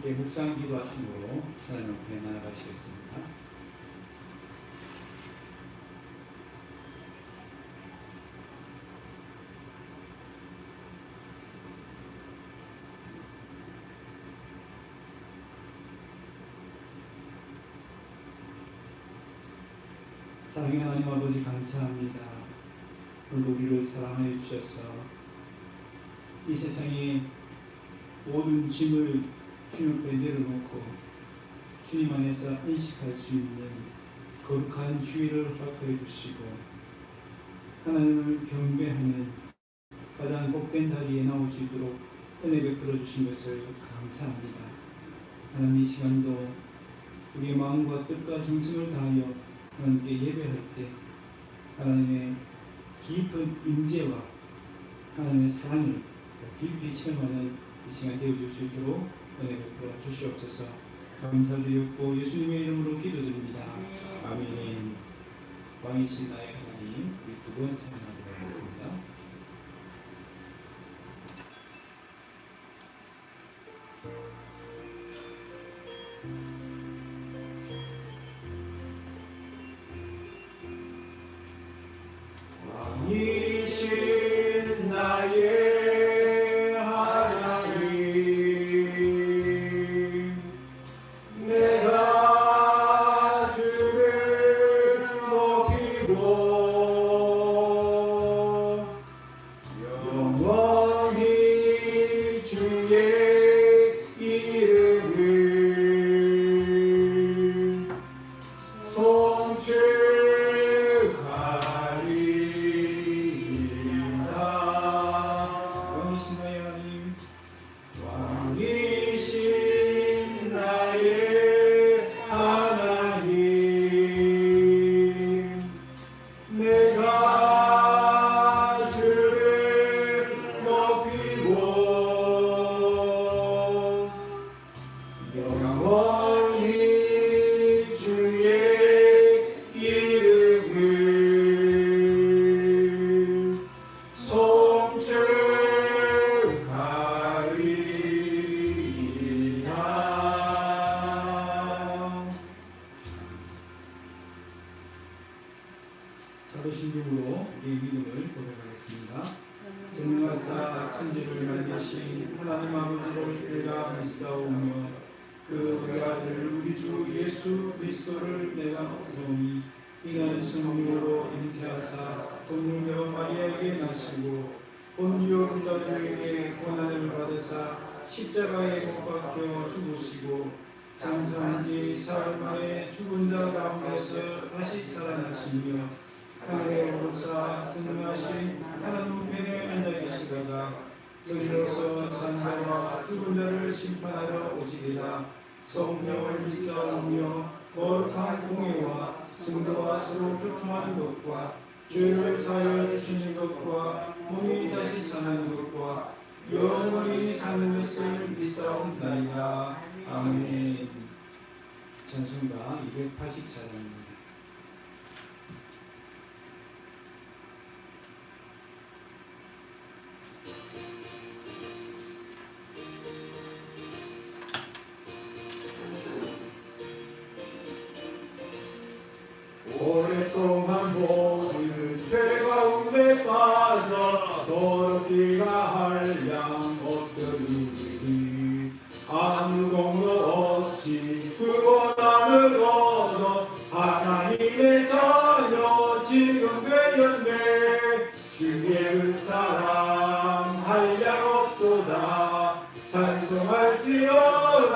함께 묵상 기도하심으로 하나님 앞에 나아가시겠습니다. 사랑의 하나님 아버지 감사합니다. 오늘 우리를 사랑하여 주셔서 이 세상에 모든 짐을 주님 앞에 내려놓고 주님 안에서 안식할 수 있는 거룩한 주의를 허락하여 주시고 하나님을 경배하는 가장 복된 자리에 나올 수 있도록 은혜 베풀어 주신 것을 감사합니다. 하나님 이 시간도 우리의 마음과 뜻과 정성을 다하여 하나님께 예배할 때 하나님의 깊은 임재와 하나님의 사랑을 깊이 체험하는 이 시간 되어줄 수 있도록 은혜 베풀어 주시옵소서. 감사드렸고 예수님의 이름으로 기도드립니다. 아멘. 왕이신 나의 하나님, 우리 두 번 찬양하도록 하겠습니다. 왕이신 나의 하나님, 내가 주를 높이고 영원히 주의 이름을 송축하리이다. 왕이신 나의 하나님, 내가 주를 높이고 영원히 주의 이름을 송축하리이다. 사도신경으로 우리의 믿음을 고백하겠습니다. 전능하사 천지를 만드신 하나님 아버지를 내가 믿사오며 그 외아들 우리 주 예수 그리스도를 내가 믿사오니 이는 성령으로 잉태하사 동물녀 마리아에게 나시고 본디오 빌라도에게 고난을 받으사 십자가에 못 박혀 죽으시고 장사한 지 사흘 만에 죽은 자 가운데서 다시 살아나시며 하늘에 오르사 전능하신 하나님 우편에 앉아 계시다가 저리로서 산 자와 죽은 자를 심판하러 오시리라. 성령을 믿사오며 거룩한 공예와 성도와 서로 교통하는 것과 죄를 사하여 주시는 것과 몸이 다시 사는 것과 영원히 사는 것을 믿사옵나이다. 아멘. 찬송가 284장입니다. 오랫동안 모든 죄 가운데 빠져 더럽기가 한량 엎드리니 아무 공로 없이 구원함을 얻어 하나님의 자녀 지금 되었네. 주의 그 사랑 한량 없도다. 찬송할지어다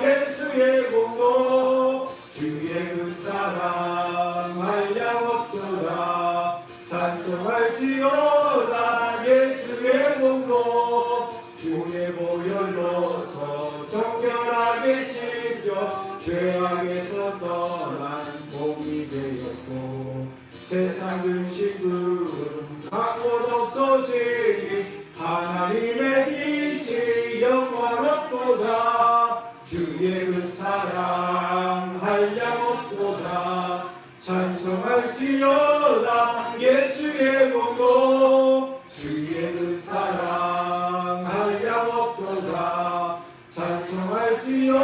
예수의 공로. 주의 그 사랑 한량 없도다. 찬송할지어다 예수의 공로. 주의 보혈로서 정결하게 씻겨 죄악에서 떠난 몸이 되었고 세상 근심들은 각 곳 없어지니 하나님의 빛이 영원없도다. 주의 그 사랑 한량 없도다. 찬송할지어다 예수의 공로. 주의 그 사랑 한량 없도다. 찬송할지어다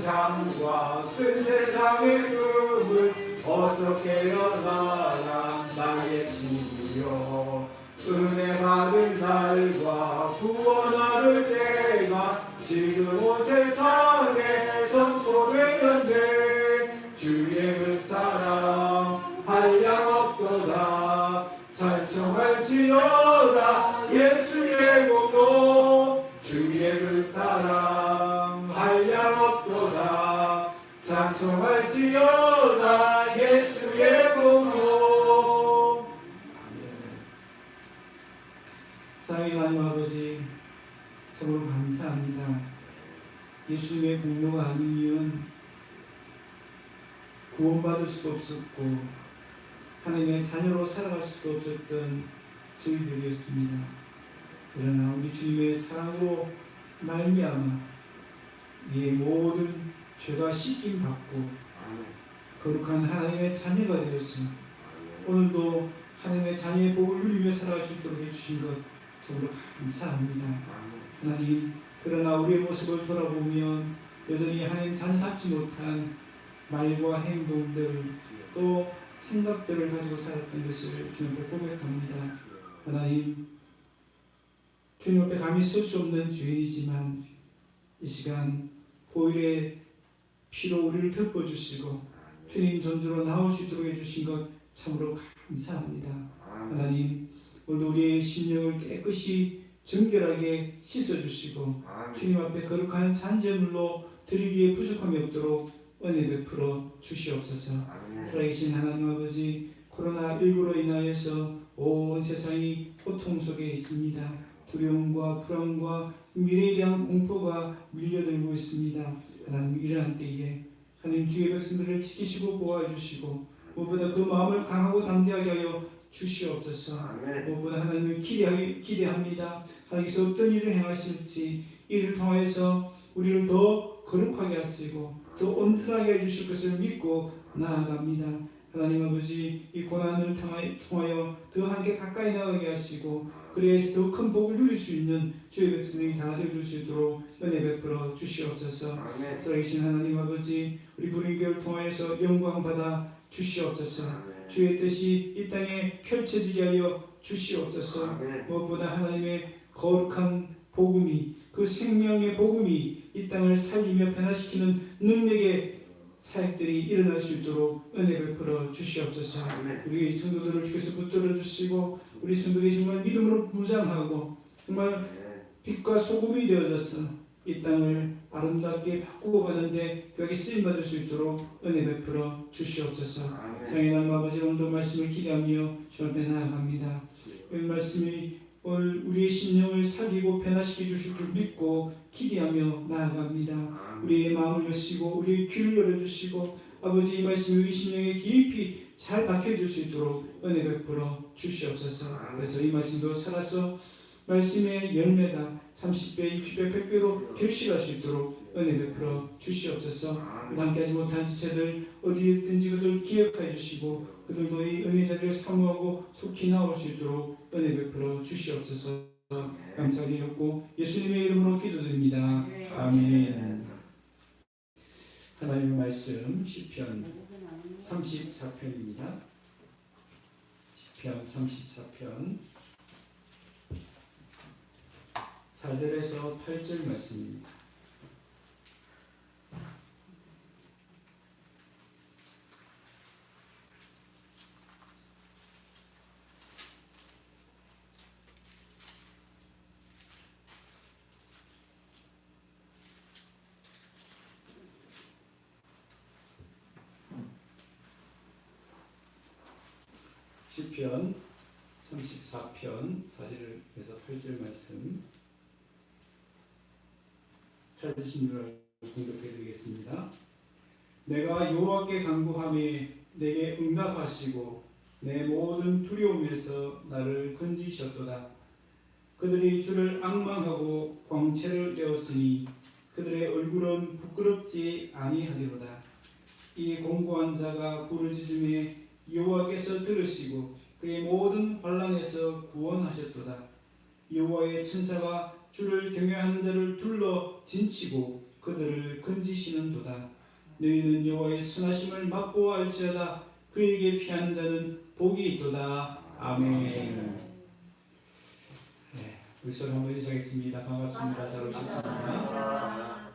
잠과 큰 세상의 꿈을 어서 깨어나라 나의 주여. 은혜 받은 날과 구원하는 때가 지금 온 세상에 선포되는데 주의 그 사랑 한량없도다. 찬송할지어다 예수의 공로. 주의 그 사랑 한량없도다. 찬송할지어다 예수의 공로. 사랑의 하나님 아버지, 참으로 감사합니다. 예수님의 공로가 아니면 구원받을 수도 없었고 하나님의 자녀로 살아갈 수도 없었던 저희들이었습니다. 그러나 우리 주님의 사랑으로 말미암아 이 모든 죄가 씻김 받고 거룩한 하나님의 자녀가 되었으니 오늘도 하나님의 자녀의 복을 누리며 살아갈 수 있도록 해주신 것 참으로 감사합니다. 하나님, 그러나 우리의 모습을 돌아보면 여전히 하나님 자녀답지 못한 말과 행동들 또 생각들을 가지고 살았던 것을 주님 앞에 고백합니다. 하나님, 주님 앞에 감히 설 수 없는 죄인이지만 이 시간 보혈의 피로 우리를 덮어주시고 주님 전주로 나올 수 있도록 해주신 것 참으로 감사합니다. 하나님, 오늘도 우리의 심령을 깨끗이 정결하게 씻어주시고 주님 앞에 거룩한 잔재물로 드리기에 부족함이 없도록 은혜 베풀어 주시옵소서. 살아계신 하나님 아버지, 코로나19로 인하여서 온 세상이 고통 속에 있습니다. 두려움과 불안과 미래에 대한 공포가 밀려들고 있습니다. 하나님, 이러한 때에 하나님 주의 백성들을 지키시고 보호해주시고 무엇보다 그 마음을 강하고 담대하게 하여 주시옵소서. 무엇보다 하나님을 기대합니다. 하나님께서 어떤 일을 행하실지 이를 통하여서 우리를 더 거룩하게 하시고 더 온전하게 해주실 것을 믿고 나아갑니다. 하나님 아버지, 이 고난을 통하여 더 함께 가까이 나가게 하시고 그래서 더 큰 복을 누릴 수 있는 주의 백성이 다 되어줄 수 있도록 은혜 베풀어 주시옵소서. 살아계신 하나님 아버지, 우리 불임교를 통하여서 영광 받아 주시옵소서. 주의 뜻이 이 땅에 펼쳐지게 하여 주시옵소서. 무엇보다 하나님의 거룩한 복음이, 그 생명의 복음이 이 땅을 살리며 변화시키는 능력의 사역들이 일어날 수 있도록 은혜 베풀어 주시옵소서. 우리 성도들을 주께서 붙들어 주시고 우리 성도들이 정말 믿음으로 무장하고 정말 빛과 소금이 되어져서 이 땅을 아름답게 바꾸어 가는데 그에게 쓰임 받을 수 있도록 은혜 베풀어 주시옵소서. 사랑의 하나님 아버지, 오늘도 말씀을 기대하며 주 앞에 나아갑니다. 이 말씀이 오늘 우리의 심령을 살리고 변화시켜 주실 줄 믿고 기대하며 나아갑니다. 우리의 마음을 여시고 우리의 귀를 열어주시고 아버지, 이 말씀이 우리 심령에 깊이 잘 박혀질 수 있도록 은혜 베풀어 주시옵소서. 그래서 이 말씀도 살아서 말씀의 열매가 30배, 60배, 100배로 결실할 수 있도록 은혜 베풀어 주시옵소서. 함께하지 못한 지체들 어디에 있든지 그들 기억하여 주시고 그들도 이 은혜 자리를 사모하고 속히 나올 수 있도록 은혜 베풀어 주시옵소서. 감사드리고 예수님의 이름으로 기도드립니다. 아멘. 하나님의 말씀 시편 34편입니다. 시편 34편 4절에서 8절 말씀입니다. 시편 34편 4절에서 8절 말씀 찾으신 줄 공독해 드리겠습니다. 내가 여호와께 간구하매 내게 응답하시고 내 모든 두려움에서 나를 건지셨도다. 그들이 주를 앙망하고 광채를 내었으니 그들의 얼굴은 부끄럽지 아니하리로다. 이 공고한 자가 부르짖음에 여호와께서 들으시고 그의 모든 환난에서 구원하셨도다. 여호와의 천사가 주를 경외하는 자를 둘러 진치고 그들을 건지시는도다. 너희는 여호와의 선하심을 맛보아 알지어다. 그에게 피하는 자는 복이 있도다. 아멘. 네, 우리 서로 한번 인사하겠습니다. 반갑습니다. 잘 오셨습니다.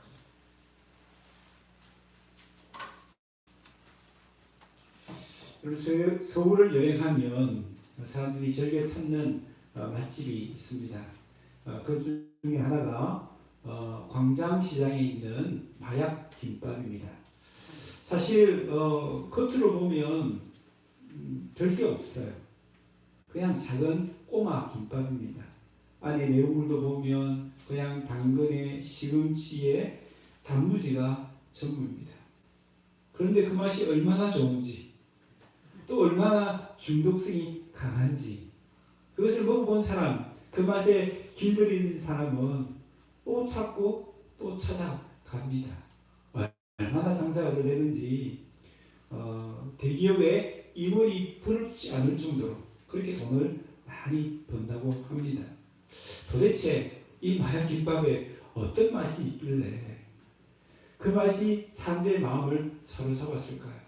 서울을 여행하면 사람들이 즐겨 찾는 맛집이 있습니다. 그 중에 하나가 광장시장에 있는 마약 김밥입니다. 사실 겉으로 보면 별게 없어요. 그냥 작은 꼬마 김밥입니다. 안에 내용물도 보면 그냥 당근에 시금치에 단무지가 전부입니다. 그런데 그 맛이 얼마나 좋은지 또 얼마나 중독성이 강한지 그것을 먹어본 사람, 그 맛에 길들인 사람은 또 찾고 또 찾아갑니다. 얼마나 장사가 되는지 대기업에 임원이 부럽지 않을 정도로 그렇게 돈을 많이 번다고 합니다. 도대체 이 마약 김밥에 어떤 맛이 있길래 그 맛이 사람들의 마음을 사로잡았을까요?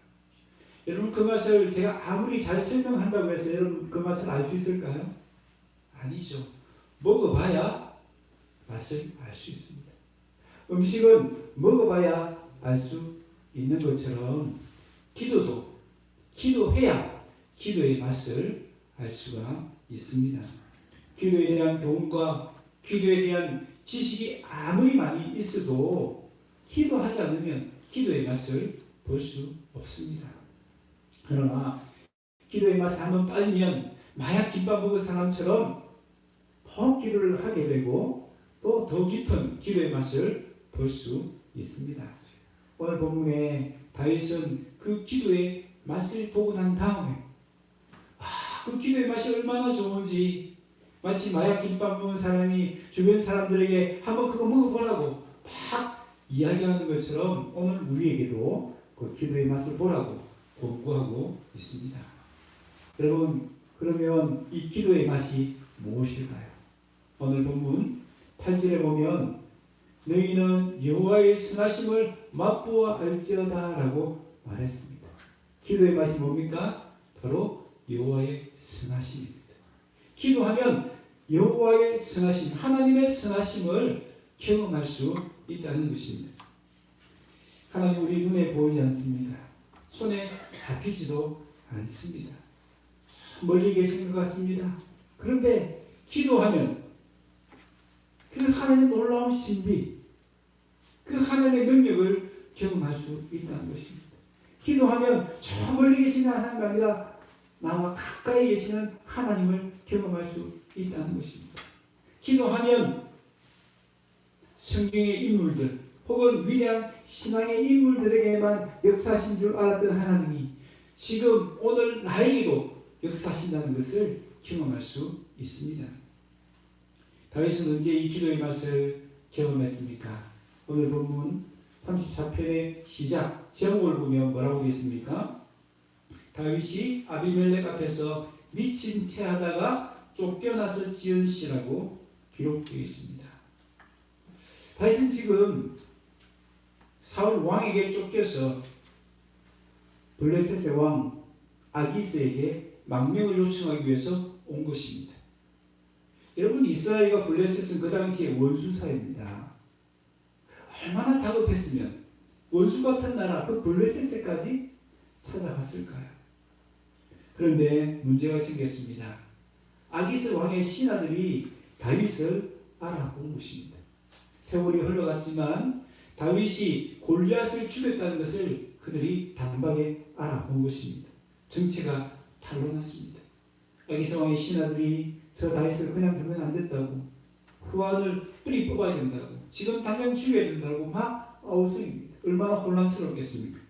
여러분 그 맛을 제가 아무리 잘 설명한다고 해서 여러분 그 맛을 알 수 있을까요? 아니죠. 먹어봐야 맛을 알 수 있습니다. 음식은 먹어봐야 알 수 있는 것처럼 기도도 기도해야 기도의 맛을 알 수가 있습니다. 기도에 대한 교훈과 기도에 대한 지식이 아무리 많이 있어도 기도하지 않으면 기도의 맛을 볼 수 없습니다. 그러나 기도의 맛에 한번 빠지면 마약 김밥 먹은 사람처럼 더 기도를 하게 되고 또 더 깊은 기도의 맛을 볼 수 있습니다. 오늘 본문에 다윗은 그 기도의 맛을 보고 난 다음에 그 기도의 맛이 얼마나 좋은지 마치 마약 김밥 먹은 사람이 주변 사람들에게 한번 그거 먹어보라고 막 이야기하는 것처럼 오늘 우리에게도 그 기도의 맛을 보라고 권고하고 있습니다. 여러분 그러면 이 기도의 맛이 무엇일까요? 오늘 본문 8절에 보면 너희는 여호와의 선하심을 맛보아 알지어다 라고 말했습니다. 기도의 맛이 뭡니까? 바로 여호와의 선하심입니다. 기도하면 여호와의 선하심, 하나님의 선하심을 경험할 수 있다는 것입니다. 하나님 우리 눈에 보이지 않습니다. 손에 잡히지도 않습니다. 멀리 계신 것 같습니다. 그런데 기도하면 그 하나님의 놀라운 신비, 그 하나님의 능력을 경험할 수 있다는 것입니다. 기도하면 저 멀리 계시는 하나님이 아니라 나와 가까이 계시는 하나님을 경험할 수 있다는 것입니다. 기도하면 성경의 인물들 혹은 위대한 신앙의 인물들에게만 역사하신 줄 알았던 하나님이 지금 오늘 나에게도 역사하신다는 것을 경험할 수 있습니다. 다윗은 언제 이 기도의 맛을 경험했습니까? 오늘 본문 34편의 시작 제목을 보면 뭐라고 되어 있습니까? 다윗이 아비멜렉 앞에서 미친 채 하다가 쫓겨나서 지은 시라고 기록되어 있습니다. 다윗은 지금 사울 왕에게 쫓겨서 블레셋의 왕 아기스에게 망명을 요청하기 위해서 온 것입니다. 여러분 이스라엘과 블레셋은 그 당시에 원수사입니다. 얼마나 다급했으면 원수 같은 나라 그 블레셋에까지 찾아갔을까요? 그런데 문제가 생겼습니다. 아기스 왕의 신하들이 다윗을 알아본 것입니다. 세월이 흘러갔지만 다윗이 골리앗을 죽였다는 것을 그들이 단박에 알아본 것입니다. 정체가 탄로났습니다. 아기스 왕의 신하들이 저 다윗을 그냥 두면 안 된다고, 후안을 뿌리 뽑아야 된다고, 지금 당장 죽여야 된다고 막 아우성입니다. 얼마나 혼란스럽겠습니까?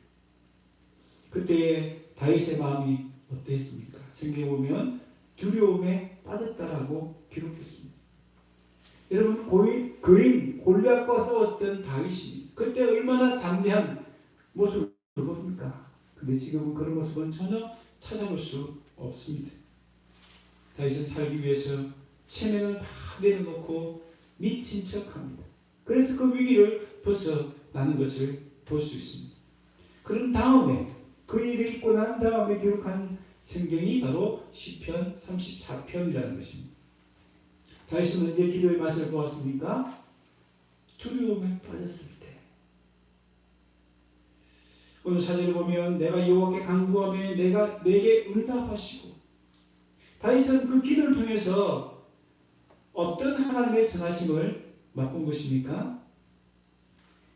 그때 다윗의 마음이 어땠습니까? 성경에 보면 두려움에 빠졌다라고 기록했습니다. 여러분 거인 골리앗과 싸웠던 다윗입니다. 그때 얼마나 담대한 모습을 보입니까? 근데 지금은 그런 모습은 전혀 찾아볼 수 없습니다. 다윗은 살기 위해서 체면을 다 내려놓고 미친 척합니다. 그래서 그 위기를 벗어나야 라는 것을 볼 수 있습니다. 그런 다음에 그 일을 있고 난 다음에 기록한 성경이 바로 시편 34편이라는 것입니다. 다윗은 언제 기도의 맛을 보았습니까? 두려움에 빠졌을 때. 오늘 사절을 보면 내가 여호와께 간구하며 내가 내게 응답하시고, 다윗은 그 기도를 통해서 어떤 하나님의 선하심을 맛본 것입니까?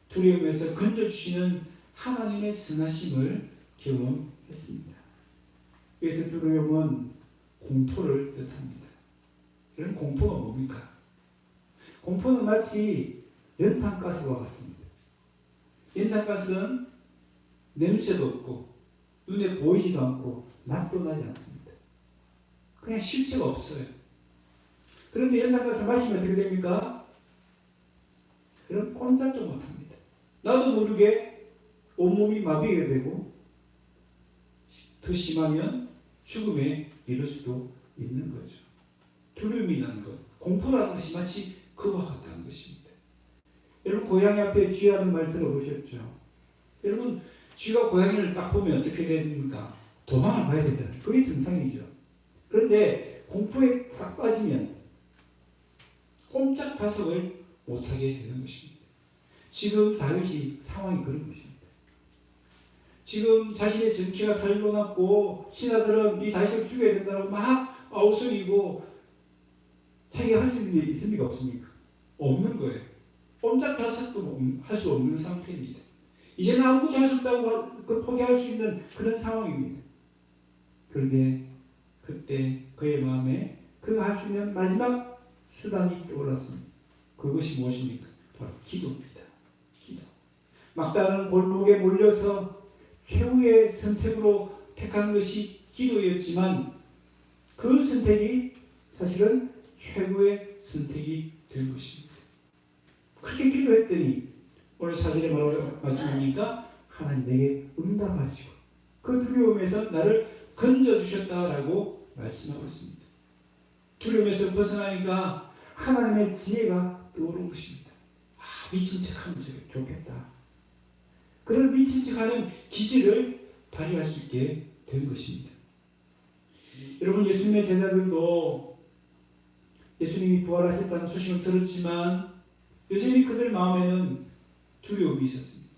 두려움에서 건져주시는 하나님의 선하심을 경험했습니다. 그래서 두려움은 공포를 뜻합니다. 그럼 공포가 뭡니까? 공포는 마치 연탄가스와 같습니다. 연탄가스는 냄새도 없고 눈에 보이지도 않고 맛도 나지 않습니다. 그냥 실체가 없어요. 그런데 연탄가스 마시면 어떻게 됩니까? 그럼 꼼짝도 못합니다. 나도 모르게 온몸이 마비가 되고 더 심하면 죽음에 이를 수도 있는 거죠. 두려움이라는 것, 공포라는 것이 마치 그와 같다는 것입니다. 여러분 고양이 앞에 쥐라는 말 들어보셨죠? 여러분 쥐가 고양이를 딱 보면 어떻게 됩니까? 도망을 가야 되잖아요. 그게 정상이죠. 그런데 공포에 싹 빠지면 꼼짝다석을 못하게 되는 것입니다. 지금 다윗이 상황이 그런 것입니다. 지금 자신의 정치가 탈로났고 신하들은 이 다윗을 죽여야 된다고 막 아우성이고 자기가 할 수 있는 일이 있습니까? 없습니까? 없는 거예요. 꼼짝다석도 할 수 없는 상태입니다. 이제는 아무것도 할 수 없다고 포기할 수 있는 그런 상황입니다. 그런데 그때 그의 마음에 그가 할 수 있는 마지막 수단이 떠올랐습니다. 그것이 무엇입니까? 바로 기도입니다. 기도. 막다른 골목에 몰려서 최후의 선택으로 택한 것이 기도였지만 그 선택이 사실은 최고의 선택이 된 것입니다. 그렇게 기도했더니 오늘 사절에 뭐라고 말씀합니까? 하나님 내게 응답하시고 그 두려움에서 나를 건져주셨다라고 말씀하고 있습니다. 두려움에서 벗어나니까 하나님의 지혜가 떠오른 것입니다. 미친 척하면 좋겠다. 그런 미친 척하는 기질을 발휘할 수 있게 된 것입니다. 여러분 예수님의 제자들도 예수님이 부활하셨다는 소식을 들었지만 여전히 그들 마음에는 두려움이 있었습니다.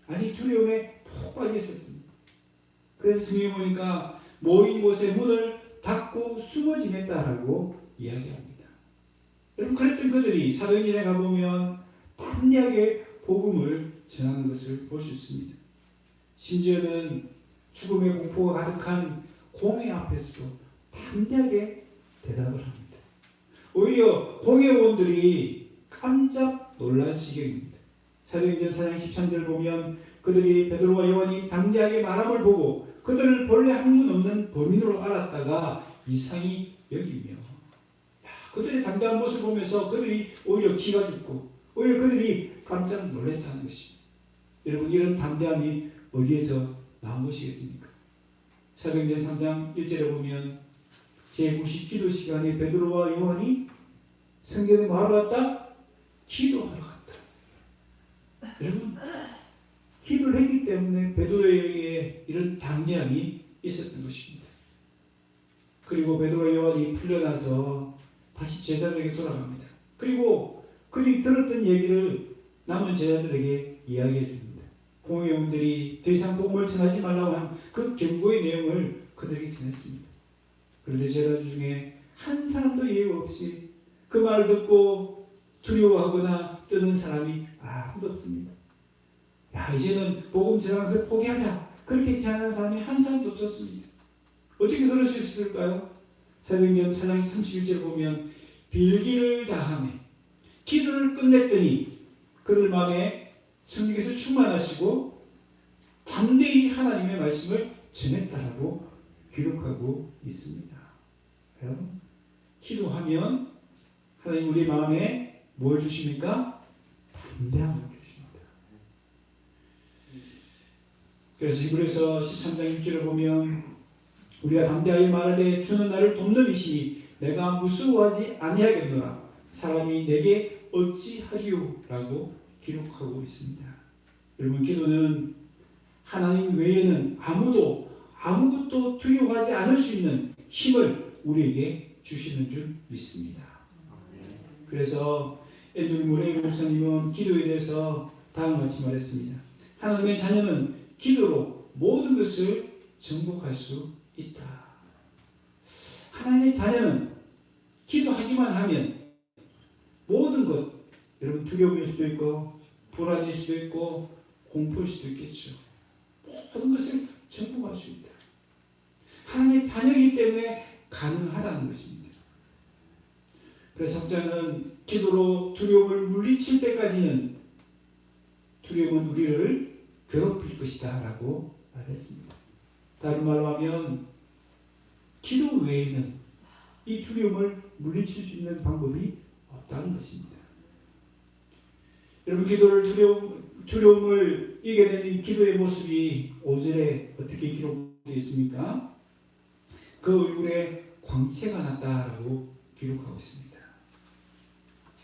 아니 두려움에 푹 빠져 있었습니다. 그래서 성경에 보니까 모인 곳에 문을 닫고 숨어 지냈다라고 이야기합니다. 여러분 그랬던 그들이 사도행전에 가보면 담대하게 복음을 전하는 것을 볼 수 있습니다. 심지어는 죽음의 공포가 가득한 공회 앞에서도 담대하게 대답을 합니다. 오히려 공회원들이 깜짝 놀랄 지경입니다. 사도행전 4장 13절 보면 그들이 베드로와 요한이 담대하게 말함을 보고 그들을 본래 학문 없는 범인으로 알았다가 이상히 여기며 그들의 담대한 모습을 보면서 그들이 오히려 기가 죽고 오히려 그들이 깜짝 놀랐다는 것입니다. 여러분 이런 담대함이 어디에서 나온 것이겠습니까? 사도행전 3장 1절에 보면 제9식 기도 시간에 베드로와 요한이 성전에 뭐하러 갔다? 기도하러 갔다. 여러분 기도를 했기 때문에 베드로에게 이런 담대함이 있었던 것입니다. 그리고 베드로와 요한이 풀려나서 다시 제자들에게 돌아갑니다. 그리고 그들이 들었던 얘기를 남은 제자들에게 이야기해 줍니다. 공회원들이 더 이상 복음을 전하지 말라고 한 그 경고의 내용을 그들에게 전했습니다. 그런데 제자들 중에 한 사람도 예외 없이 그 말을 듣고 두려워하거나 떠는 사람이 아무도 없습니다. 이제는 복음 전하면서 포기하자. 그렇게 제안하는 사람이 한 사람도 없었습니다. 어떻게 그럴 수 있었을까요? 사도행전 4장 31절 보면 빌기를 다하며 기도를 끝냈더니 그들 마음에 성령께서 충만하시고 담대히 하나님의 말씀을 전했다라고 기록하고 있습니다. 여러분 기도하면 하나님 우리 마음에 뭘 주십니까? 담대함을 주십니다. 그래서 히브리서 13장 6절을 보면 우리가 담대하게 말하되 주는 나를 돕는 이시니 내가 무수하지 아니하겠노라 사람이 내게 어찌하리요? 라고 기록하고 있습니다. 여러분, 기도는 하나님 외에는 아무것도 두려워하지 않을 수 있는 힘을 우리에게 주시는 줄 믿습니다. 그래서 앤드류 모레이 목사님은 기도에 대해서 다음과 같이 말했습니다. 하나님의 자녀는 기도로 모든 것을 정복할 수 있다. 하나님의 자녀는 기도하기만 하면 모든 것, 여러분, 두려움일 수도 있고 불안일 수도 있고 공포일 수도 있겠죠. 모든 것을 정복할 수 있다. 하나님의 자녀이기 때문에 가능하다는 것입니다. 그래서 석자는 기도로 두려움을 물리칠 때까지는 두려움은 우리를 괴롭힐 것이다 라고 말했습니다. 다른 말로 하면 기도 외에는 이 두려움을 물리칠 수 있는 방법이 없다는 것입니다. 여러분, 두려움을 이겨내는 기도의 모습이 5절에 어떻게 기록되어 있습니까? 그 얼굴에 광채가 났다라고 기록하고 있습니다.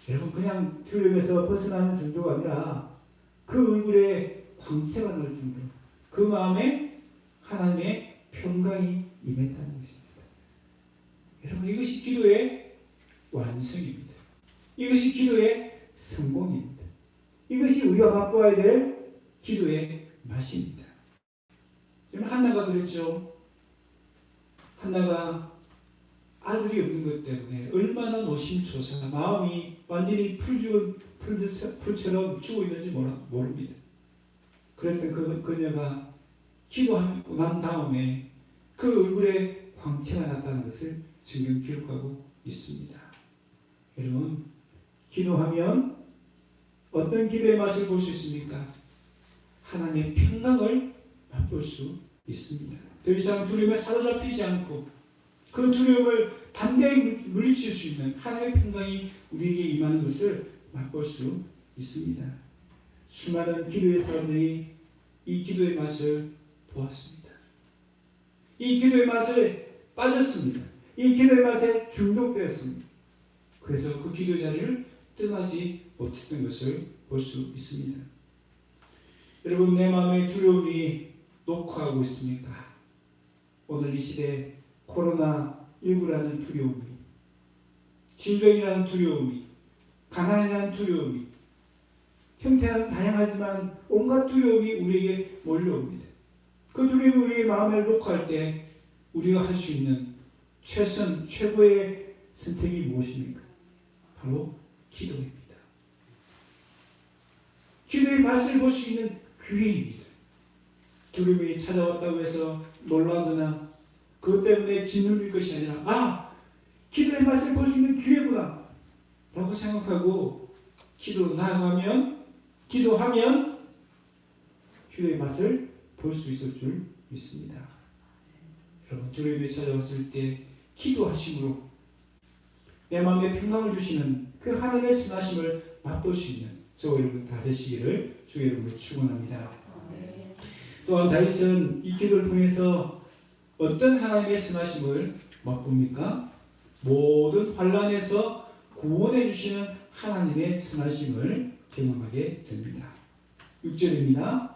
여러분, 그냥 두려움에서 벗어나는 정도가 아니라 그 얼굴에 광채가 날 정도, 그 마음에 하나님의 평강이 임했다는 것입니다. 여러분, 이것이 기도의 완성입니다. 이것이 기도의 성공입니다. 이것이 우리가 맛보아야 될 기도의 맛입니다. 여러분, 한나가 그랬죠. 한나가 아들이 없는 것 때문에 얼마나 노심초사, 마음이 완전히 풀처럼 죽어 있는지 모릅니다. 그랬던 그녀가 기도하고 난 다음에 그 얼굴에 광채가 났다는 것을 성경 기록하고 있습니다. 여러분, 기도하면 어떤 기도의 맛을 볼 수 있습니까? 하나님의 평강을 맛볼 수 있습니다. 더 이상 두려움에 사로잡히지 않고 그 두려움을 단단히 물리칠 수 있는 하나님의 평강이 우리에게 임하는 것을 맛볼 수 있습니다. 수많은 기도의 사람들이 이 기도의 맛을 보았습니다. 이 기도의 맛에 빠졌습니다. 이 기도의 맛에 중독되었습니다. 그래서 그 기도 자리를 떠나지 못했던 것을 볼 수 있습니다. 여러분, 내 마음의 두려움이 녹화하고 있습니까? 오늘 이 시대 코로나19라는 두려움이, 질병이라는 두려움이, 가난이라는 두려움이, 형태는 다양하지만 온갖 두려움이 우리에게 몰려옵니다. 그 두려움이 우리의 마음을 녹화할 때 우리가 할 수 있는 최고의 선택이 무엇입니까? 바로 기도입니다. 기도의 맛을 볼 수 있는 기회입니다. 두려움이 찾아왔다고 해서 놀라거나 그것 때문에 짓눌릴 것이 아니라 기도의 맛을 볼 수 있는 기회구나 라고 생각하고 기도하면 기도의 맛을 볼 수 있을 줄 믿습니다. 여러분, 두려움이 찾아왔을 때 기도하심으로 내 마음에 평강을 주시는 그 하나님의 선하심을 맛볼 수 있는 저와 여러분 다 되시기를 주의 이름으로 축원합니다. 또한 다윗은 이 기도를 통해서 어떤 하나님의 선하심을 맛봅니까? 모든 환난에서 구원해 주시는 하나님의 선하심을 경험하게 됩니다. 6절입니다.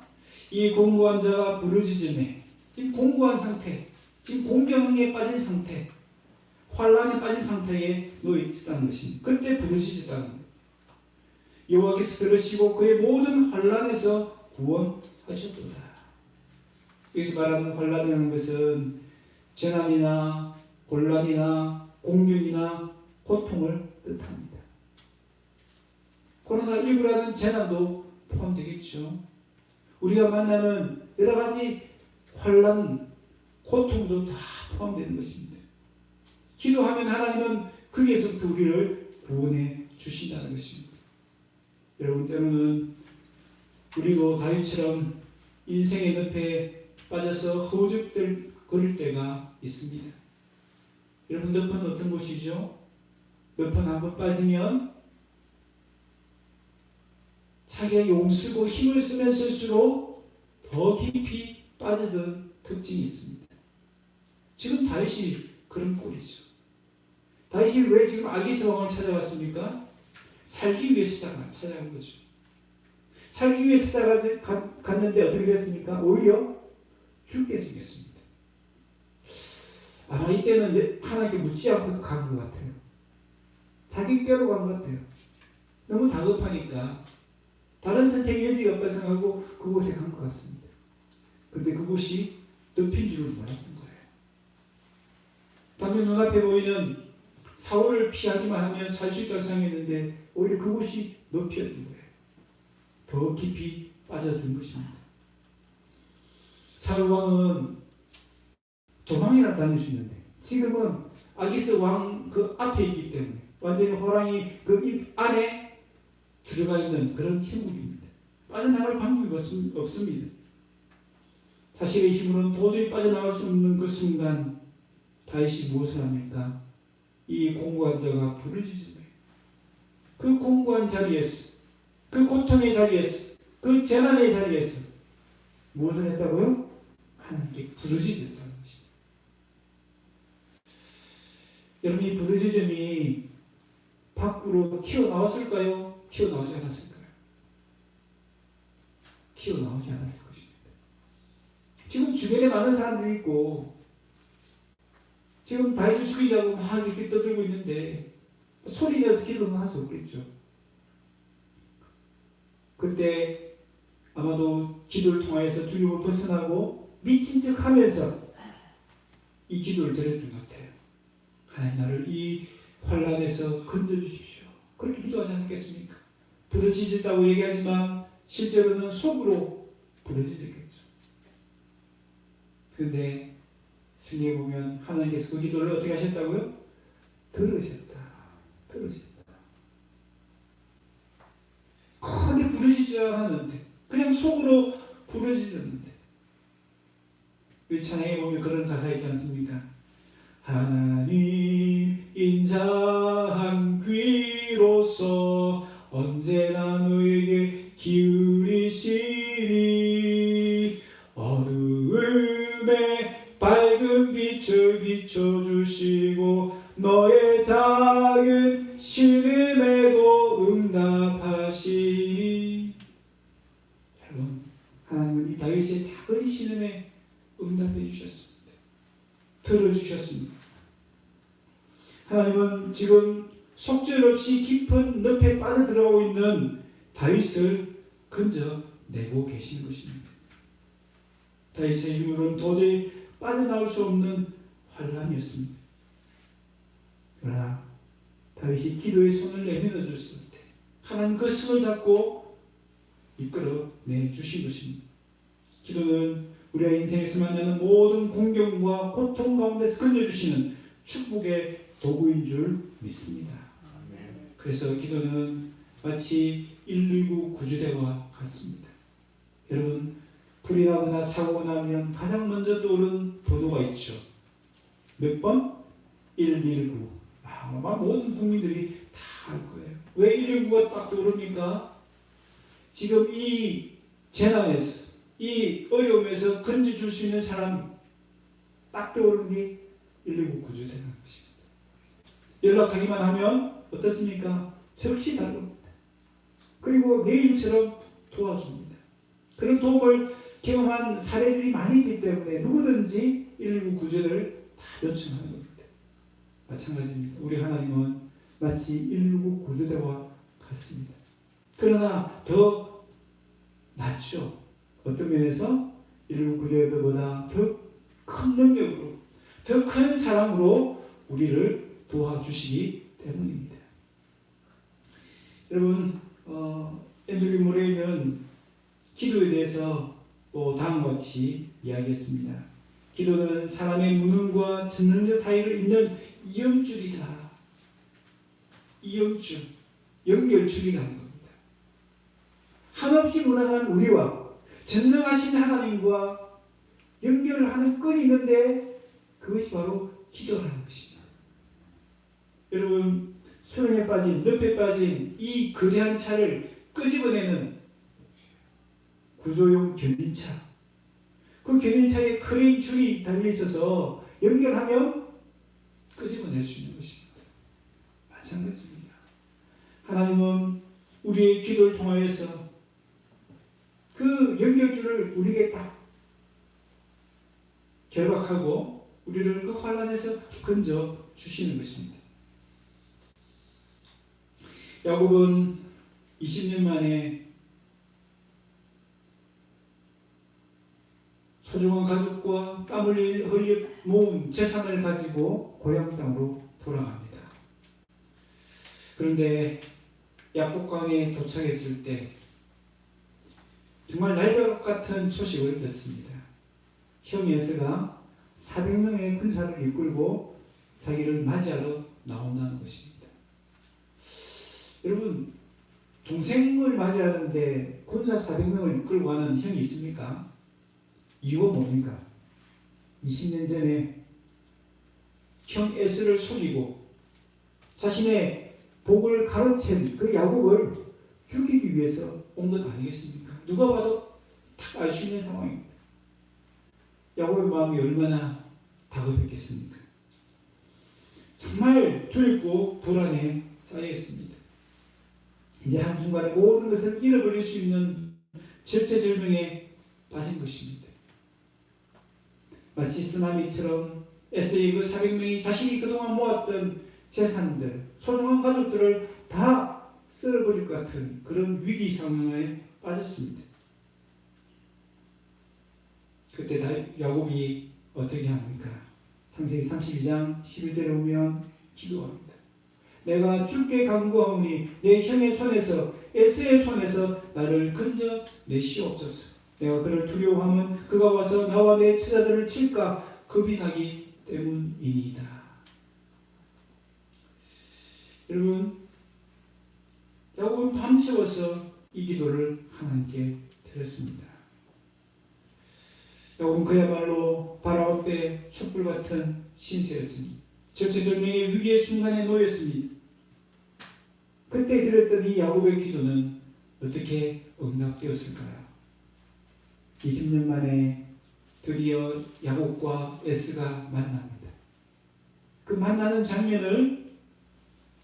이 공고한 자가 부르짖음에, 지금 공고한 상태, 지금 공경에 빠진 상태, 환난에 빠진 상태에 놓여 있다는 것입니다. 그때 부르짖었다는 거예요. 여호와께서 들으시고 그의 모든 환난에서 구원하셨도다. 여기서 말하는 환난이라는 것은 재난이나 곤란이나 공균이나 고통을 뜻합니다. 코로나19라는 재난도 포함되겠죠. 우리가 만나는 여러 가지 환난, 고통도 다 포함되는 것입니다. 기도하면 하나님은 거기에서부터 우리를 구원해 주신다는 것입니다. 여러분, 때로는 우리도 다윗처럼 인생의 늪에 빠져서 허우적거릴 때가 있습니다. 여러분, 늪은 어떤 곳이죠? 늪은 한번 빠지면 자기가 용쓰고 힘을 쓰면 쓸수록 더 깊이 빠지던 특징이 있습니다. 지금 다윗이 그런 꼴이죠. 다윗이 왜 지금 아기스 왕을 찾아왔습니까? 살기 위해서 찾아간 거죠. 살기 위해서 갔는데 어떻게 됐습니까? 오히려 죽게 생겼습니다. 아마 이때는 하나님께 묻지 않고 간 것 같아요. 자기 꾀로 간 것 같아요. 너무 다급하니까 다른 선택의 여지가 없다 생각하고 그곳에 간 것 같습니다. 그런데 그곳이 덮인 줄을 몰랐던 거예요. 당연 눈앞에 보이는 사울을 피하기만 하면 살 수 있다고 생각했는데 오히려 그곳이 높이었던 거예요. 더 깊이 빠져든 것입니다. 사울 왕은 도망이나 다닐 수 있는데 지금은 아기스 왕 그 앞에 있기 때문에 완전히 호랑이 그 입 안에 들어가 있는 그런 형국입니다. 빠져나갈 방법이 없습니다. 자신의 힘으로는 도저히 빠져나갈 수 없는 그 순간 다윗이 무엇을 합니까? 이 공고한 자가 부르짖으며 그 공고한 자리에서 그 고통의 자리에서 그 재난의 자리에서 무엇을 했다고요? 하나님께 부르짖었다는 것입니다. 여러분 이 부르짖음이 밖으로 튀어나왔을까요? 튀어나오지 않았을까요? 튀어나오지 않았을 것입니다. 지금 주변에 많은 사람들이 있고 지금 다윗을 죽이자고 막 이렇게 떠들고 있는데 소리 내서 기도는 할 수 없겠죠. 그때 아마도 기도를 통하여서 두려움을 벗어나고 미친 척 하면서 이 기도를 드렸던 것 같아요. 하나님 나를 이 환란에서 건져주십시오. 그렇게 기도하지 않겠습니까? 부르짖었다고 얘기하지만 실제로는 속으로 부르짖었겠죠. 그런데 승리에 보면 하나님께서 그 기도를 어떻게 하셨다고요? 들으셨다. 크게 부르짖지 않았는데 그냥 속으로 부르짖었는데 우리 찬양에 보면 그런 가사 있지 않습니까? 하나님 인자한 귀로서 언제나 너에게 기울이시니 어두움에 밝은 빛을 비춰주시고 너의 작은 신음에도 응답하시니. 여러분 하나님은 이 다윗의 작은 신음에 응답해 주셨습니다. 들어주셨습니다. 하나님은 지금 속절없이 깊은 늪에 빠져들어가고 있는 다윗을 건져내고 계시는 것입니다. 다윗의 힘으로는 도저히 빠져나올 수 없는 환란이었습니다. 그러나 다윗이 기도의 손을 내밀어 줬을 때 하나님 그 손을 잡고 이끌어내 주신 것입니다. 기도는 우리가 인생에서 만나는 모든 공경과 고통 가운데서 건져주시는 축복의 도구인 줄 믿습니다. 그래서 기도는 마치 119 구조대와 같습니다. 여러분 불이 나거나 사고가 나면 가장 먼저 떠오르는 번호가 있죠. 몇 번? 119. 아마 모든 국민들이 다 알 거예요. 왜 119가 딱 떠오릅니까? 지금 이 재난에서 이 어려움에서 건져줄 수 있는 사람 딱 떠오르는 게 119 구조대라는 것입니다. 연락하기만 하면 어떻습니까? 즉시 달려옵니다. 그리고 내일처럼 도와줍니다. 그런 도움을 경험한 사례들이 많이 있기 때문에 누구든지 119 구조대를 다 요청하는 겁니다. 마찬가지입니다. 우리 하나님은 마치 119 구조대와 같습니다. 그러나 더 낫죠. 어떤 면에서 119 구조대보다 더 큰 능력으로 더 큰 사랑으로 우리를 도와주시기 때문입니다. 여러분 앤드류 모레이는 기도에 대해서 또 다음과 같이 이야기했습니다. 기도는 사람의 무능과 전능자 사이를 잇는 이음줄이다. 이음줄, 연결줄이라는 겁니다. 한없이 무능한 우리와 전능하신 하나님과 연결을 하는 끈이 있는데 그것이 바로 기도라는 것입니다. 여러분 수렁에 빠진, 늪에 빠진 이 거대한 차를 끄집어내는 구조용 견인차, 그 견인차에 크레인 줄이 달려있어서 연결하면 끄집어낼 수 있는 것입니다. 마찬가지입니다. 하나님은 우리의 기도를 통하여서 그 연결줄을 우리에게 딱 결박하고 우리를 그 환란에서 건져 주시는 것입니다. 야곱은 20년 만에 소중한 가족과 땀 흘려 모은 재산을 가지고 고향 땅으로 돌아갑니다. 그런데 야복강에 도착했을 때 정말 날벼락 같은 소식을 듣습니다. 형 에서가 400명의 군사를 이끌고 자기를 맞이하러 나온다는 것입니다. 여러분, 동생을 맞이하는데 군사 400명을 이끌고 가는 형이 있습니까? 이유가 뭡니까? 20년 전에 형 에스를 속이고 자신의 복을 가로챈 그 야곱을 죽이기 위해서 온 것 아니겠습니까? 누가 봐도 딱 알 수 있는 상황입니다. 야곱의 마음이 얼마나 다급했겠습니까? 정말 두렵고 불안에 쌓여있습니다. 이제 한순간에 모든 것을 잃어버릴 수 있는 절체절명에 빠진 것입니다. 마치 쓰나미처럼 에서의 그 400명이 자신이 그동안 모았던 재산들, 소중한 가족들을 다 쓸어버릴 것 같은 그런 위기 상황에 빠졌습니다. 그때 야곱이 어떻게 합니까? 창세기 32장 11절에 보면 기도합니다. 내가 주께 간구하오니 내 형의 손에서 에서의 손에서 나를 건져 내시옵소서. 내가 그를 두려워하면 그가 와서 나와 내 처자들을 칠까 겁이 나기 때문이니이다. 여러분, 야곱은 밤새워서 이 기도를 하나님께 드렸습니다. 야곱은 그야말로 바라올 때 촛불 같은 신세였습니다. 절체절명의 위기의 순간에 놓였습니다. 그때 드렸던 이 야곱의 기도는 어떻게 응답되었을까요? 20년 만에 드디어 야곱과 에스가 만납니다. 그 만나는 장면을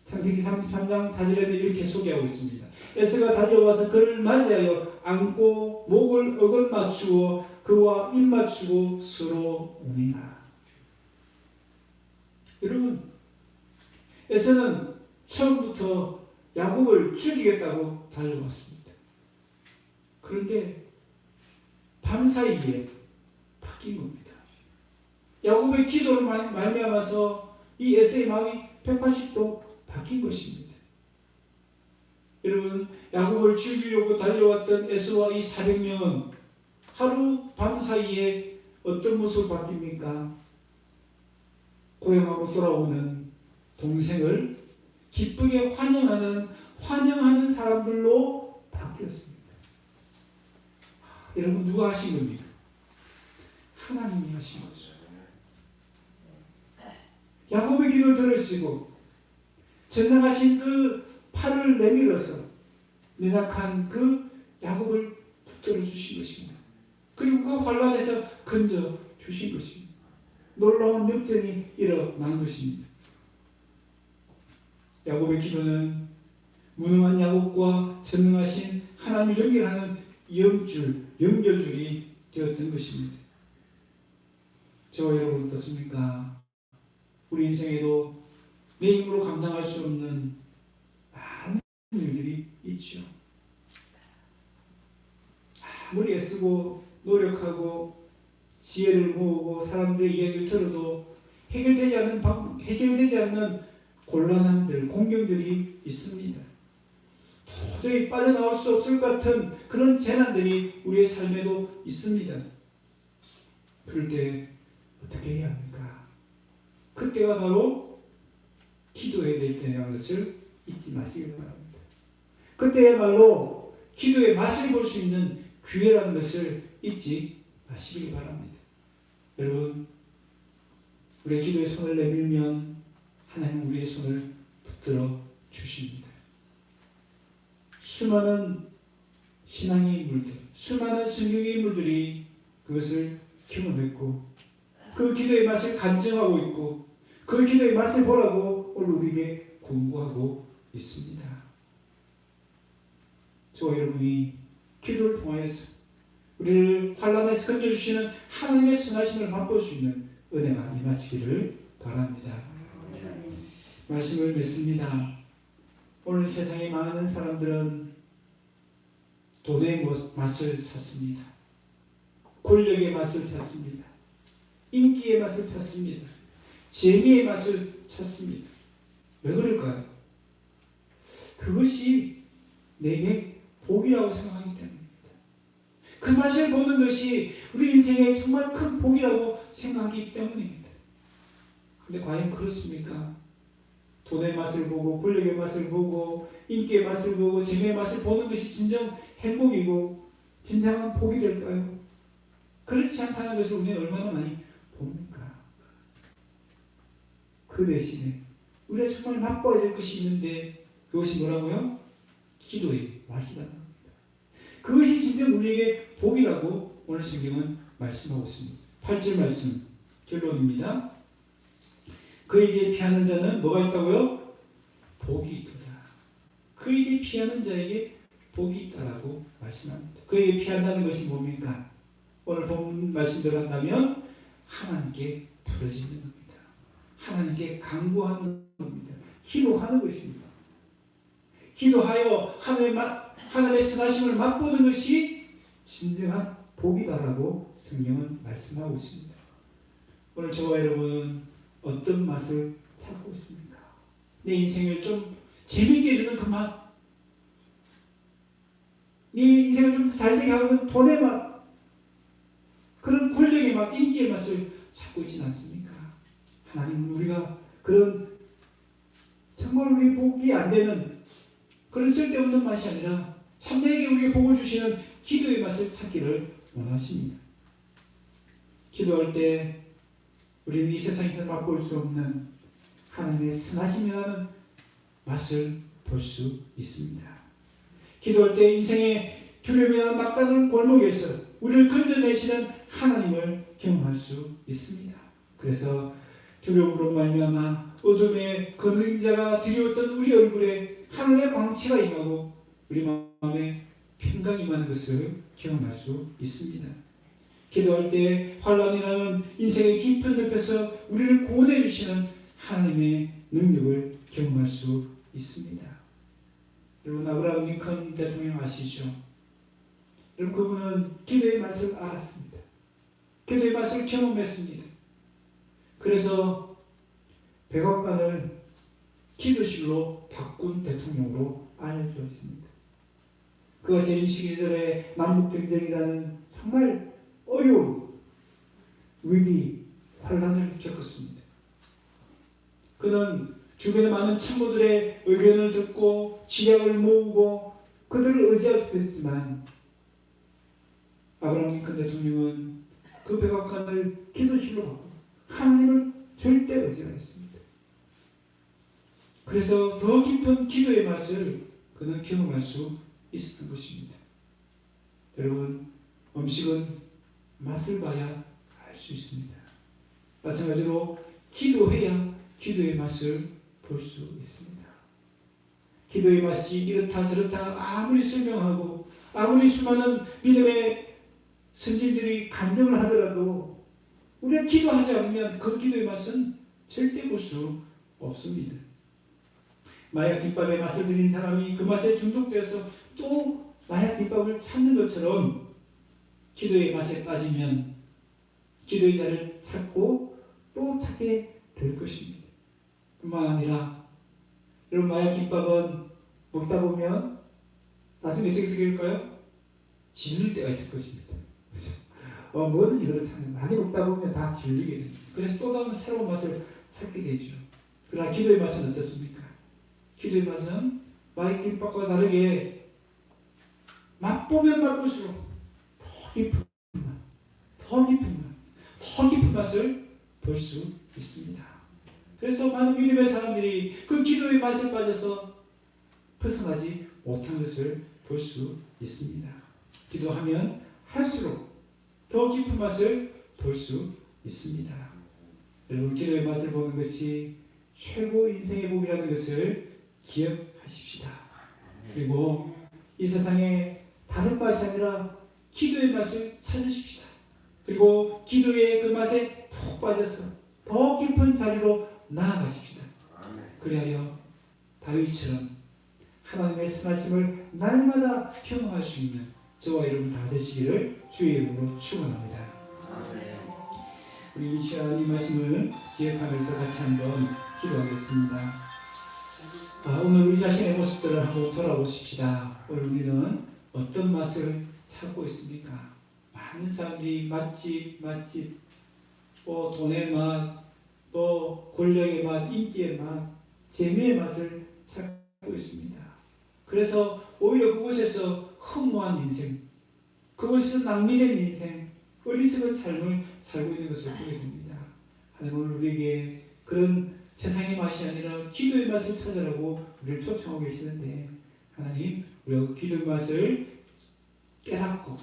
창세기 33장 4절에는 이렇게 소개하고 있습니다. 에스가 달려와서 그를 맞이하여 안고 목을 어긋 맞추어 그와 입 맞추고 서로 우니라. 여러분, 에서는 처음부터 야곱을 죽이겠다고 달려왔습니다. 그런데 밤사이에 바뀐 겁니다. 야곱의 기도를 말미암아서 이 에서의 마음이 180도 바뀐 것입니다. 여러분, 야곱을 죽이려고 달려왔던 에서와 이 400명은 하루 밤 사이에 어떤 모습을 바뀝니까? 고향으로 돌아오는 동생을 기쁘게 환영하는 사람들로 바뀌었습니다. 여러분, 누가 하신 겁니까? 하나님이 하신 거죠. 야곱의 기도를 들으시고 전능하신 그 팔을 내밀어서 연약한 그 야곱을 붙들어 주신 것입니다. 그리고 그 환란에서 건져 주신 것입니다. 놀라운 역전이 일어난 것입니다. 야곱의 기도는 무능한 야곱과 전능하신 하나님을 연결하는 연결줄이 되었던 것입니다. 저와 여러분 어떻습니까? 우리 인생에도 내 힘으로 감당할 수 없는 많은 일들이 있죠. 아무리 애쓰고 노력하고 지혜를 모으고 사람들의 이야기를 들어도 해결되지 않는 곤란함들, 공경들이 있습니다. 도저히 빠져나올 수 없을 것 같은 그런 재난들이 우리의 삶에도 있습니다. 그럴 때 어떻게 해야 합니까? 그때가 바로 기도해야 될 때라는 것을 잊지 마시기 바랍니다. 그때야말로 기도의 맛을 볼 수 있는 기회라는 것을 잊지 마시기 바랍니다. 여러분, 우리의 기도에 손을 내밀면 하나님 우리의 손을 붙들어 주십니다. 수많은 신앙의 물들, 수많은 성경의 물들이 그것을 경험했고 그 기도의 맛을 간증하고 있고 그 기도의 맛을 보라고 오늘 우리에게 공부하고 있습니다. 저와 여러분이 기도를 통하여서 우리를 환란에서 건져주시는 하나님의 선하심을 맛볼 수 있는 은혜가 임하시기를 바랍니다. 말씀을 맺습니다. 오늘 세상에 많은 사람들은 돈의 맛을 찾습니다. 권력의 맛을 찾습니다. 인기의 맛을 찾습니다. 재미의 맛을 찾습니다. 왜 그럴까요? 그것이 내게 복이라고 생각하기 때문입니다. 그 맛을 보는 것이 우리 인생에 정말 큰 복이라고 생각하기 때문입니다. 근데 과연 그렇습니까? 돈의 맛을 보고 권력의 맛을 보고 인기의 맛을 보고 재미의 맛을 보는 것이 진정 행복이고 진정한 복이 될까요? 그렇지 않다는 것을 우리는 얼마나 많이 봅니까? 그 대신에 우리가 정말 맛봐야 될 것이 있는데 그것이 뭐라고요? 기도의 맛이라는 겁니다. 그것이 진정 우리에게 복이라고 오늘 성경은 말씀하고 있습니다. 8절 말씀 결론입니다. 그에게 피하는 자는 뭐가 있다고요? 복이 있도다. 그에게 피하는 자에게 복이 있다라고 말씀합니다. 그에게 피한다는 것이 뭡니까? 오늘 본 말씀대로 한다면 하나님께 부르짖는 겁니다. 하나님께 간구하는 겁니다. 기도하는 것입니다. 기도하여 하나님의 선하심을 맛보는 것이 진정한 복이다라고 성경은 말씀하고 있습니다. 오늘 저와 여러분 어떤 맛을 찾고 있습니까? 내 인생을 좀 재미있게 해주는 그 맛, 내 인생을 좀 잘되게 하는 돈의 맛, 그런 권력의 맛, 인기의 맛을 찾고 있지는 않습니까? 하나님은 우리가 그런 정말 우리 복이 안 되는 그런 쓸데없는 맛이 아니라 참되게 우리에게 복을 주시는 기도의 맛을 찾기를 원하십니다. 기도할 때 우리는 이 세상에서 맛볼 수 없는 하나님의 선하심이라는 맛을 볼 수 있습니다. 기도할 때 인생의 두려움이나 막다른 골목에서 우리를 건져내시는 하나님을 경험할 수 있습니다. 그래서 두려움으로 말미암아 어둠의 그림자가 드리웠던 우리 얼굴에 하늘의 광채가 임하고 우리 마음에 평강이 임하는 것을 경험할 수 있습니다. 기도할 때 환란이라는 인생의 깊은 늪에서 우리를 구원해 주시는 하나님의 능력을 경험할 수 있습니다. 여러분 아브라함 링컨 대통령 아시죠? 여러분 그분은 기도의 맛을 알았습니다. 기도의 맛을 경험했습니다. 그래서 백악관을 기도실로 바꾼 대통령으로 알려져 있습니다. 그가 재임 시기절에 남북전쟁이라는 정말 어려운 위기, 환란을 겪었습니다. 그는 주변에 많은 친구들의 의견을 듣고 지략을 모으고 그들을 의지했지만 아브라함 링컨 대통령은 그 백악관을 기도실로 바꾸고 하나님을 절대 의지하였습니다. 그래서 더 깊은 기도의 맛을 그는 경험할 수 있었던 것입니다. 여러분 음식은 맛을 봐야 알 수 있습니다. 마찬가지로 기도해야 기도의 맛을 볼 수 있습니다. 기도의 맛이 이렇다 저렇다 아무리 설명하고 아무리 수많은 믿음의 선진들이 간증을 하더라도 우리가 기도하지 않으면 그 기도의 맛은 절대 볼 수 없습니다. 마약 김밥의 맛을 들인 사람이 그 맛에 중독되어서 또 마약 김밥을 찾는 것처럼 기도의 맛에 빠지면 기도의 자를 찾고 또 찾게 될 것입니다. 뿐만 아니라 여러분 마약 김밥은 먹다 보면 나중에 어떻게 될까요? 질릴 때가 있을 것입니다. 그렇죠? 뭐든지 그렇잖아요. 많이 먹다 보면 다 질리게 됩니다. 그래서 또 다른 새로운 맛을 찾게 되죠. 그러나 기도의 맛은 어떻습니까? 기도의 맛은 마약 김밥과 다르게 맛보면 맛볼수록 더 깊은 맛, 더 깊은 맛, 더 깊은 맛을 볼 수 있습니다. 그래서 많은 믿음의 사람들이 그 기도의 맛에 빠져서 벗어나지 못한 것을 볼 수 있습니다. 기도하면 할수록 더 깊은 맛을 볼 수 있습니다. 여러분 기도의 맛을 보는 것이 최고 인생의 복이라는 것을 기억하십시다. 그리고 이 세상에 다른 맛이 아니라 기도의 맛을 찾으십시다. 그리고 기도의 그 맛에 푹 빠져서 더 깊은 자리로 나아가십시다. 그리하여 다윗처럼 하나님의 선하심을 날마다 경험할 수 있는 저와 여러분 다 되시기를 주의 이름으로 축원합니다. 우리 이 시간 이 말씀을 기억하면서 같이 한번 기도하겠습니다. 오늘 우리 자신의 모습들을 한번 돌아보십시다. 오늘 우리는 어떤 맛을 찾고 있습니까? 많은 사람들이 맛집, 또 돈의 맛, 또 권력의 맛, 인기의 맛, 재미의 맛을 찾고 있습니다. 그래서 오히려 그곳에서 허무한 인생, 그곳에서 낭비된 인생, 어리석은 삶을 살고 있는 것을 보게 됩니다. 하나님은 우리에게 그런 세상의 맛이 아니라 기도의 맛을 찾으라고 우리를 초청하고 계시는데, 하나님 우리가 기도의 맛을 깨닫고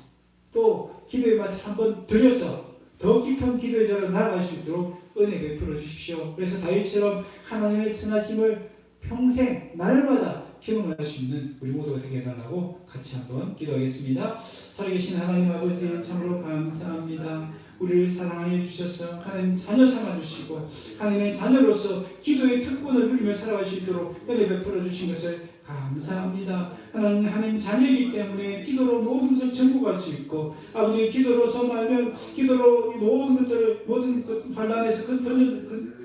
또 기도의 맛을 한번 들여서 더 깊은 기도의 자로 나아갈 수 있도록 은혜 베풀어 주십시오. 그래서 다윗처럼 하나님의 선하심을 평생 날마다 경험할 수 있는 우리 모두가 되게 해달라고 같이 한번 기도하겠습니다. 살아계신 하나님 아버지 참으로 감사합니다. 우리를 사랑해 주셔서 하나님 자녀 삼아 주시고 하나님의 자녀로서 기도의 특권을 누리며 살아갈 수 있도록 은혜 베풀어 주신 것을 감사합니다. 하나님 자녀이기 때문에 기도로 모든 것을 정복할 수 있고, 아버지 기도로서 말면 기도로 모든 것들을 모든 환란에서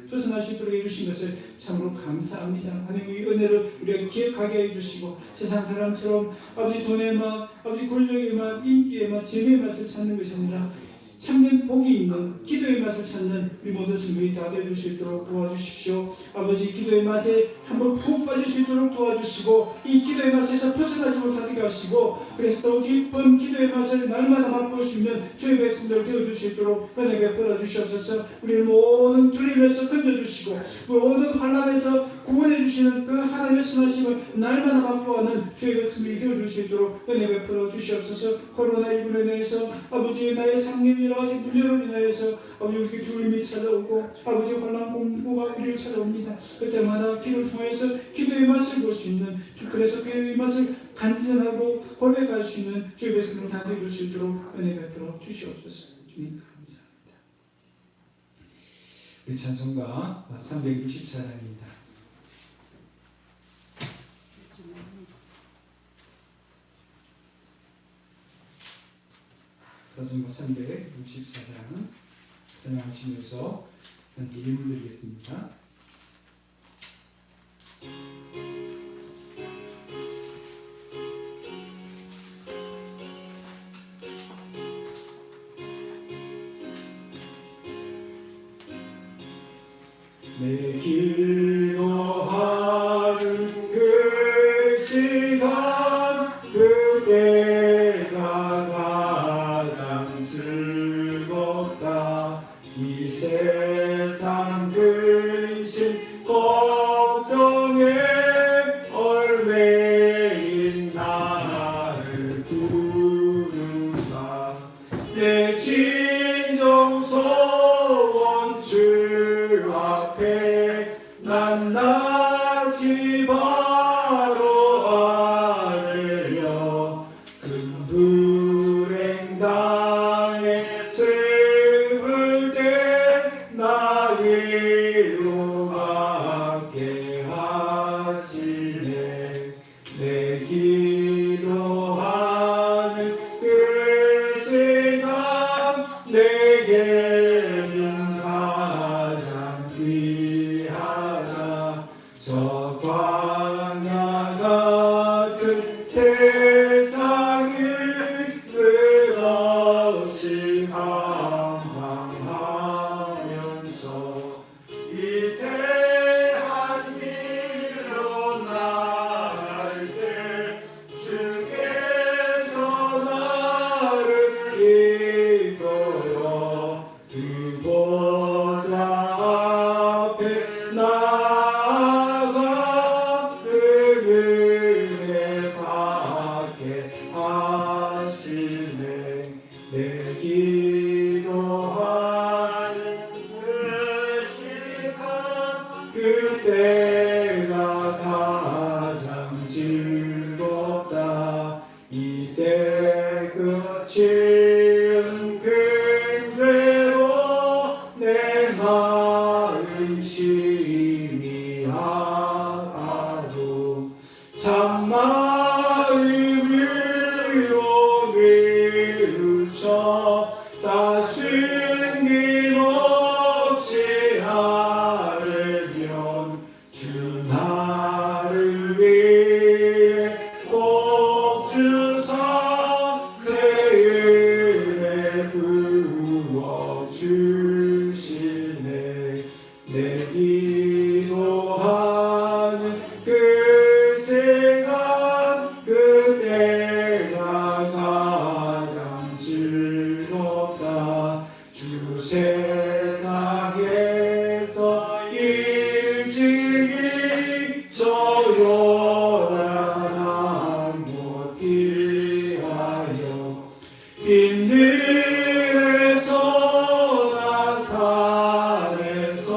벗어날 수 있도록 해주신 것을 참으로 감사합니다. 하나님 이 은혜를 우리가 기억하게 해주시고, 세상 사람처럼 아버지 돈의 맛, 아버지 권력의 맛, 인기의 맛, 재미의 맛을 찾는 것이 아니라 참된 복이 있는 기도의 맛을 찾는 우리 모든 성도들이 다 되어줄 수 있도록 도와주십시오. 아버지 기도의 맛에 한번 푹 빠질 수 있도록 도와주시고, 이 기도의 맛에서 벗어나지 못하게 하시고, 그래서 더 깊은 기도의 맛을 날마다 맛볼 수 있는 주의 백성들 되어줄 수 있도록 은혜 베풀어 주시옵소서. 우리를 모든 두려움에서 건져주시고 모든 환난에서 구원해 주시는 그 하나님의 선하심을 날마다 맛보아하는 주의 백성들이 되어줄 수 있도록 은혜 베풀어 주시옵소서. 코로나19로 인해서 아버지 나의 상념이 여러 가지 문제로 인하여서 아버지 이렇게 두려움이 찾아오고 아버지 환난 공포가 우리를 찾아옵니다. 그때마다 기도를 통해서 기도의 맛을 볼 수 있는, 그래서 기도의 맛을 간증하고 고백할 수 있는 주의 백성을 다 되어줄 수 있도록 은혜 베풀어 주시옵소서. 주님 감사합니다. 우리 찬송가 364장입니다. 찬송가 364장 찬양하시면서 함께 예물 드리겠습니다. 내 기도하는 그 시간, 그때가 가장 즐겁다. 이 세상 근심 걱정에 얼매인 나를 부르사 내 진정 소원 주 앞에 난 나지 바로 아뢰려 큰 불행 당해 슬플 때 나 위로받게 하시네. 내 기도하는 그 시간 내게는 가장 귀하다. 저 광야 같은 세상을 끝없이 방황하면서 위대한 길로 나갈 때 주께서 나를 이끌어 두 주시네. 내 기도하는 그 시간 그때가 가장 즐겁다. 주 세상에서 일찍이 저요란 못 피하여 빈들에서 나산에서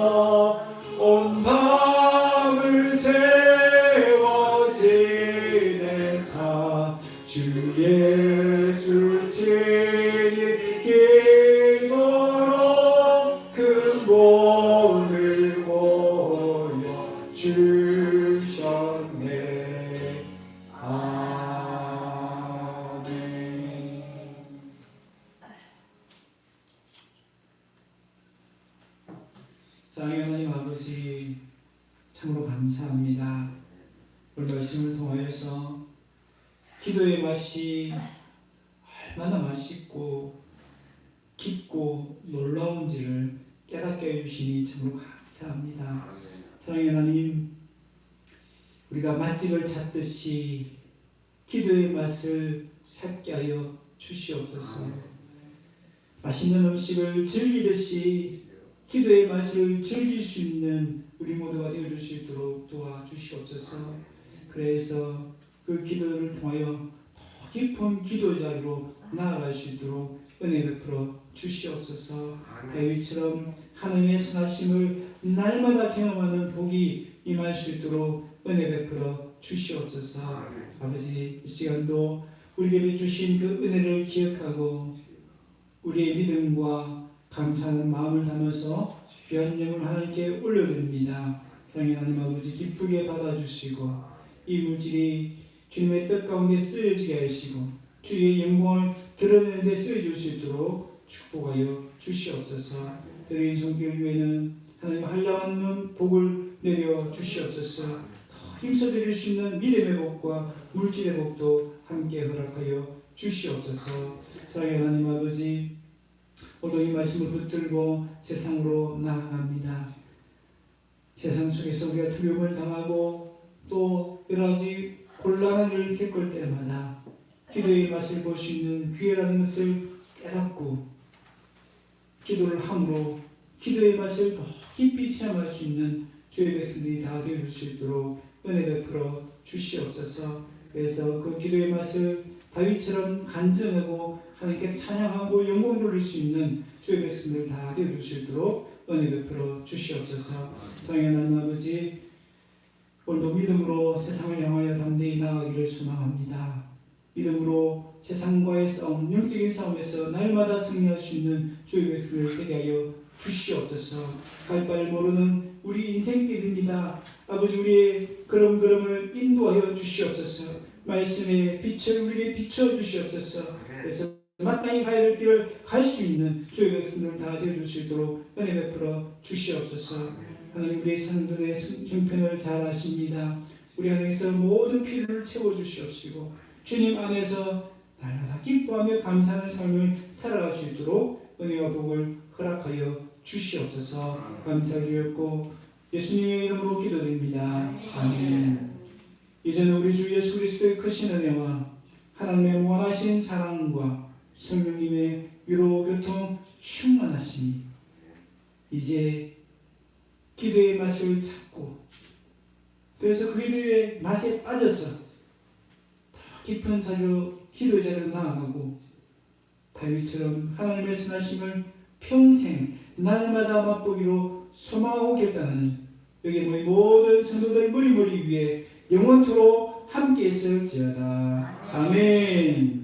온 밤을 세워 지내사 주 예수 친히 기도로 큰 복을 보여 주셨네. 아멘. 사랑하는 하나님 아버지, 참으로 감사합니다. 오늘 말씀을 통하여서 기도의 맛이 얼마나 맛있고 깊고 놀라운지를 깨닫게 해주시니 참으로 감사합니다. 사랑하는 하나님, 우리가 맛집을 찾듯이 기도의 맛을 찾게 하여 주시옵소서. 맛있는 음식을 즐기듯이 기도의 맛을 즐길 수 있는 우리 모두가 되어줄 수 있도록 도와주시옵소서. 그래서 그 기도를 통하여 더 깊은 기도 자리로 나아갈 수 있도록 은혜 베풀어 주시옵소서. 다윗처럼 하나님의 선하심을 날마다 경험하는 복이 임할 수 있도록 은혜 베풀어 주시옵소서. 아버지, 이 시간도 우리에게 주신 그 은혜를 기억하고 우리의 믿음과 감사하는 마음을 담아서 귀한 예물 하나님께 올려드립니다. 사랑하는 하나님 아버지, 기쁘게 받아주시고 이 물질이 주님의 뜻 가운데 쓰여지게 하시고 주의 영광을 드러내는 데 쓰여질 수 있도록 축복하여 주시옵소서. 드린 손길 위에는 하나님 한량한 복을 내려 주시옵소서. 더 힘써드릴 수 있는 믿음의 복과 물질의 복도 함께 허락하여 주시옵소서. 사랑하는 하나님 아버지, 오늘 이 말씀을 붙들고 세상으로 나아갑니다. 세상 속에서 우리가 두려움을 당하고 또 여러 가지 곤란한 일을 겪을 때마다 기도의 맛을 볼 수 있는 기회라는 것을 깨닫고 기도를 함으로 기도의 맛을 더 깊이 체험할 수 있는 주의 백성들이 다 되어줄 수 있도록 은혜 베풀어 주시옵소서. 그래서 그 기도의 맛을 다윗처럼 간증하고 하나님께 찬양하고 영광 돌릴 수 있는 주의 백성들 다 되어줄 수 있도록 은혜 베풀어 주시옵소서. 사랑하는 하나님 아버지, 오늘도 믿음으로 세상을 향하여 담대히 나아가기를 소망합니다. 믿음으로 세상과의 싸움, 영적인 싸움에서 날마다 승리할 수 있는 주의 백성을 되게 하여 주시옵소서. 갈 바를 모르는 우리 인생길입니다. 아버지, 우리의 걸음걸음을 인도하여 주시옵소서. 말씀의 빛을 우리에게 비춰 주시옵소서. 그래서 마땅히 가야 될 길을 갈 수 있는 주의 백성들 다 되어줄 수 있도록 은혜 베풀어 주시옵소서. 하나님, 우리의 성도의 형편을 잘 아십니다. 우리 안에서 모든 필요를 채워주시옵시고 주님 안에서 날마다 기뻐하며 감사하는 삶을 살아갈 수 있도록 은혜와 복을 허락하여 주시옵소서. 감사드렸고 예수님의 이름으로 기도드립니다. 아멘. 이제는 우리 주 예수 그리스도의 크신 은혜와 하나님의 무한하신 사랑과 성령님의 위로 교통 충만하시니 이제 기도의 맛을 찾고 그래서 그 기도의 맛에 빠져서 더 깊은 자리로 기도 자리로 나아가고 다윗처럼 하나님의 선하심을 평생 날마다 맛보기로 소망하고 결단하는 여기 모인 모든 성도들 머리머리 위에 영원토록 함께 있을지어다. 아멘.